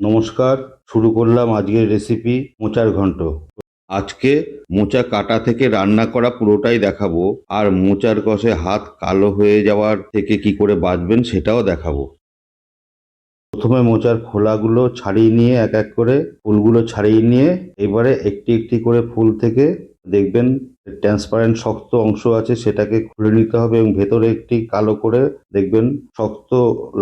নমস্কার, শুরু করলাম আজকের রেসিপি মোচার ঘন্ট। আজকে মোচা কাটা থেকে রান্না করা পুরোটাই দেখাবো, আর মোচার কষে হাত কালো হয়ে যাওয়ার থেকে কি করে বাঁচবেন সেটাও দেখাবো। প্রথমে মোচার খোলাগুলো ছাড়িয়ে নিয়ে এক এক করে ফুলগুলো ছাড়িয়ে নিয়ে এবারে একটি একটি করে ফুল থেকে দেখবেন ট্রান্সপারেন্ট শক্ত অংশ আছে সেটাকে খুলে নিতে হবে, এবং ভেতরে একটি কালো করে দেখবেন শক্ত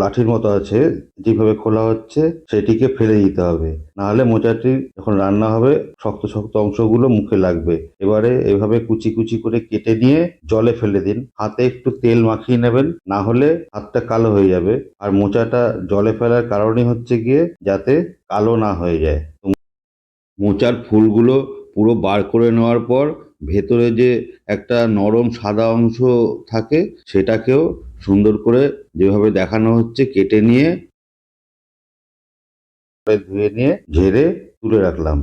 লাঠির মতো আছে, যেভাবে খোলা হচ্ছে সেটিকে ফেলে দিতে হবে, নাহলে মোচাটি যখন রান্না হবে শক্ত শক্ত অংশগুলো মুখে লাগবে। এবারে এভাবে কুচি কুচি করে কেটে নিয়ে জলে ফেলে দিন। হাতে একটু তেল মাখিয়ে নেবেন, না হলে হাতটা কালো হয়ে যাবে। আর মোচাটা জলে ফেলার কারণই হচ্ছে গিয়ে যাতে কালো না হয়ে যায়। মোচার ফুলগুলো পুরো বার করে নেওয়ার পর ভেতরে যে একটা নরম সাদা অংশ থাকে সেটাকেও সুন্দর করে যেভাবে দেখানো হচ্ছে কেটে নিয়ে ধুয়ে নিয়ে ঝেড়ে তুলে রাখলাম।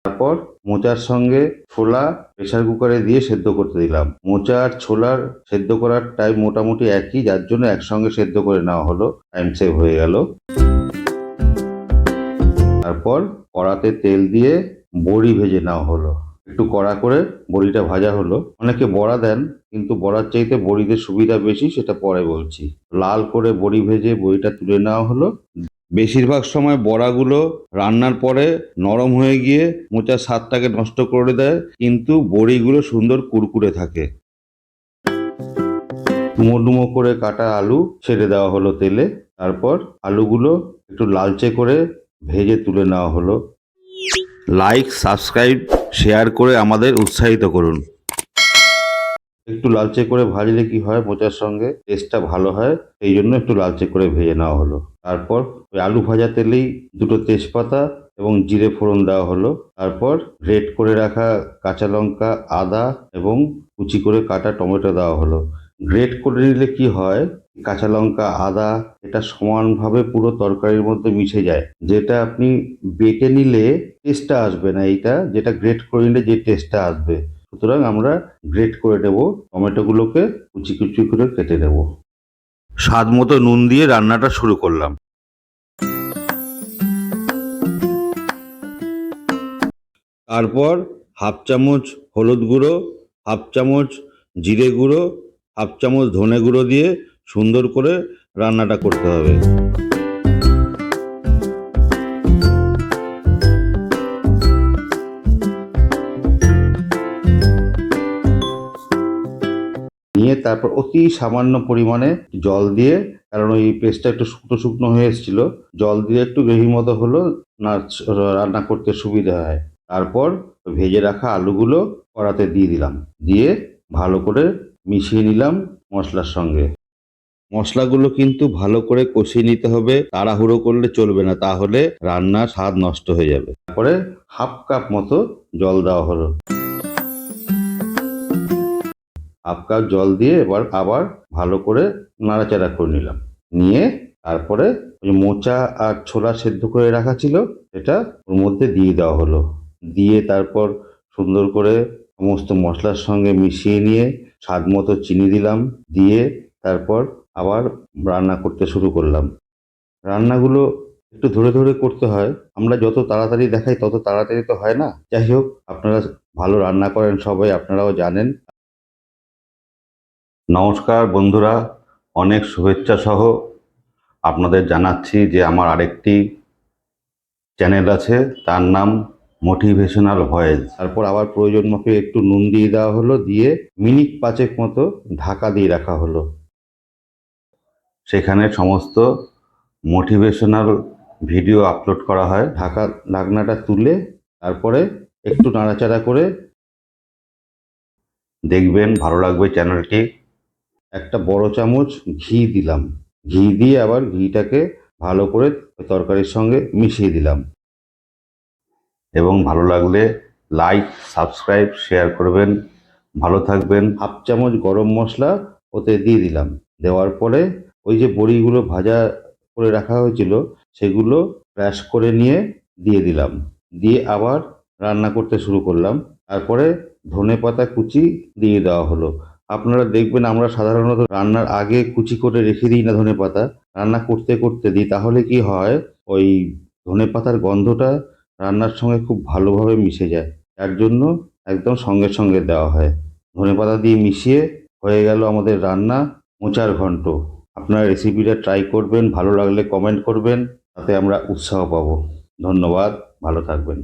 তারপর মোচার সঙ্গে ছোলা প্রেসার কুকারে দিয়ে সেদ্ধ করতে দিলাম। মোচা আর ছোলার সেদ্ধ করার টাইম মোটামুটি একই, যার জন্য একসঙ্গে সেদ্ধ করে নেওয়া হলো, টাইম সেভ হয়ে গেল। তারপর কড়াতে তেল দিয়ে বড়ি ভেজে নেওয়া হলো। একটু কড়া করে বড়িটা ভাজা হলো। অনেকে বড়া দেন, কিন্তু বড়ার চাইতে বড়িতে সুবিধা বেশি, সেটা পরে বলছি। লাল করে বড়ি ভেজে বড়িটা তুলে নেওয়া হলো। বেশিরভাগ সময় বড়াগুলো রান্নার পরে নরম হয়ে গিয়ে মোচার স্বাদটাকে নষ্ট করে দেয়, কিন্তু বড়িগুলো সুন্দর কুরকুরে থাকে। ডুমো ডুমো করে কাটা আলু ছেড়ে দেওয়া হলো তেলে। তারপর আলুগুলো একটু লালচে করে ভেজে তুলে নেওয়া হলো। লাইক, সাবস্ক্রাইব, শেয়ার করে আমাদের উৎসাহিত করুন। একটু লালচে করে ভাজলে কি হয়, মোচার সঙ্গে টেস্টটা ভালো হয়, এই জন্য একটু লালচে করে ভেজে নেওয়া হলো। তারপর ওই আলু ভাজা তেলেই দুটো তেজপাতা এবং জিরে ফোড়ন দেওয়া হলো। তারপর গ্রেট করে রাখা কাঁচা লঙ্কা, আদা এবং কুচি করে কাটা টমেটো দেওয়া হলো। গ্রেট করে নিলে কি হয়, কাঁচা লঙ্কা, আদা এটা সমানভাবে পুরো তরকারির মধ্যে মিশে যায়। যেটা আপনি বেটে নিলে টেস্টটা আসবে না, এইটা যেটা গ্রেট করে নিলে যে টেস্টটা আসবে। সুতরাং আমরা গ্রেট করে নেব, টমেটোগুলোকে কুচি কুচি করে কেটে নেব। স্বাদ মতো নুন দিয়ে রান্নাটা শুরু করলাম। তারপর হাফ চামচ হলুদ গুঁড়ো, হাফ চামচ জিরে গুঁড়ো, হাফ চামচ ধনে গুঁড়ো দিয়ে সুন্দর করে রান্নাটা করতে হবে। নিয়ে তারপর অতি সামান্য পরিমাণে জল দিয়ে, কারণ ওই পেস্টটা একটু শুকনো শুকনো হয়ে এসেছিল, জল দিয়ে একটু গ্রেভি মতো হলো, না রান্না করতে সুবিধা হয়। তারপর ভেজে রাখা আলুগুলো কড়াতে দিয়ে দিলাম, দিয়ে ভালো করে মিশিয়ে নিলাম মশলার সঙ্গে। মশলাগুলো কিন্তু ভালো করে কষিয়ে নিতে হবে, তাড়াহুড়ো করলে চলবে না, তাহলে রান্নার স্বাদ নষ্ট হয়ে যাবে। তারপরে হাফ কাপ মতো জল দেওয়া হলো। হাফ কাপ জল দিয়ে এবার আবার ভালো করে নাড়াচাড়া করে নিলাম। নিয়ে তারপরে ওই মোচা আর ছোলা সেদ্ধ করে রাখা ছিল সেটা ওর মধ্যে দিয়ে দেওয়া হলো। দিয়ে তারপর সুন্দর করে সমস্ত মশলার সঙ্গে মিশিয়ে নিয়ে স্বাদ মতো চিনি দিলাম। দিয়ে তারপর আবার রান্না করতে শুরু করলাম। রান্নাগুলো একটু ধরে ধরে করতে হয়, আমরা যত তাড়াতাড়ি দেখাই তত তাড়াতাড়ি তো হয় না। যাই হোক, আপনারা ভালো রান্না করেন সবাই, আপনারাও জানেন। নমস্কার বন্ধুরা, অনেক শুভেচ্ছা সহ আপনাদের জানাচ্ছি যে আমার আরেকটি চ্যানেল আছে, তার নাম মোটিভেশনাল ভয়েস। তারপর আবার প্রয়োজন মতো একটু নুন দিয়ে দেওয়া হলো, দিয়ে মিনিট 5 মতো ঢাকা দিয়ে রাখা হলো। সেখানে সমস্ত মোটিভেশনাল ভিডিও আপলোড করা হয়। ঢাকনাটা তুলে তারপরে একটু নাড়াচাড়া করে দেখবেন, ভালো লাগবে চ্যানেলটি। একটা বড় চামচ ঘি দিলাম। ঘি দিয়ে আবার ঘিটাকে ভালো করে তরকারির সঙ্গে মিশিয়ে দিলাম। এবং ভালো লাগলে লাইক, সাবস্ক্রাইব, শেয়ার করবেন। ভালো থাকবেন। হাফ চামচ গরম মশলা ওতে দিয়ে দিলাম। দেওয়ার পরে ওই যে বড়িগুলো ভাজা করে রাখা হয়েছিল সেগুলো ক্র্যাশ করে নিয়ে দিয়ে দিলাম। দিয়ে আবার রান্না করতে শুরু করলাম। তারপরে ধনেপাতা কুচি দিয়ে দেওয়া হলো। আপনারা দেখবেন আমরা সাধারণত রান্নার আগে কুচি করে রেখে দিই না ধনেপাতা, রান্না করতে করতে দিই, তাহলে কি হয় ওই ধনেপাতার গন্ধটা রান্নার সঙ্গে খুব ভালোভাবে মিশে যায়। তার জন্য একদম সঙ্গে সঙ্গে দেওয়া হয়। ধনেপাতা দিয়ে মিশিয়ে হয়ে গেল আমাদের রান্না মোচার ঘন্ট। আপনারা রেসিপিটা ট্রাই করবেন, ভালো লাগলে কমেন্ট করবেন, তাতে আমরা উৎসাহ পাবো। ধন্যবাদ, ভালো থাকবেন।